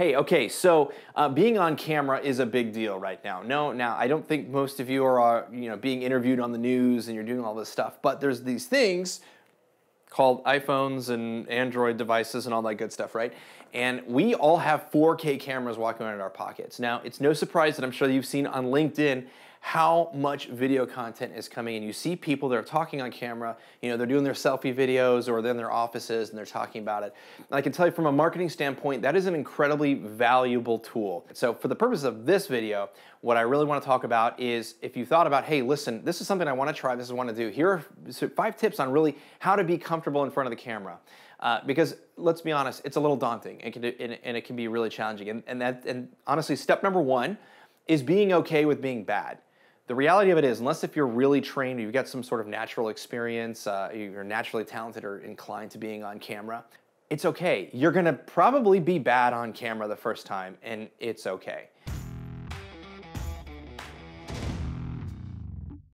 Hey, okay, so being on camera is a big deal right now. Now I don't think most of you are, being interviewed on the news and you're doing all this stuff, but there's these things called iPhones and Android devices and all that good stuff, right? And we all have 4K cameras walking around in our pockets. Now, it's no surprise that I'm sure you've seen on LinkedIn how much video content is coming in. You see people that are talking on camera, they're doing their selfie videos or they're in their offices and they're talking about it. And I can tell you from a marketing standpoint, that is an incredibly valuable tool. So for the purpose of this video, what I really want to talk about is if you thought about, hey, listen, this is something I want to try, this is what I want to do. Here are 5 tips on really how to be comfortable in front of the camera. Because let's be honest, it's a little daunting and it can be really challenging. And honestly, step number 1 is being okay with being bad. The reality of it is, unless if you're really trained, you've got some sort of natural experience, you're naturally talented or inclined to being on camera, it's okay. You're gonna probably be bad on camera the first time, and it's okay.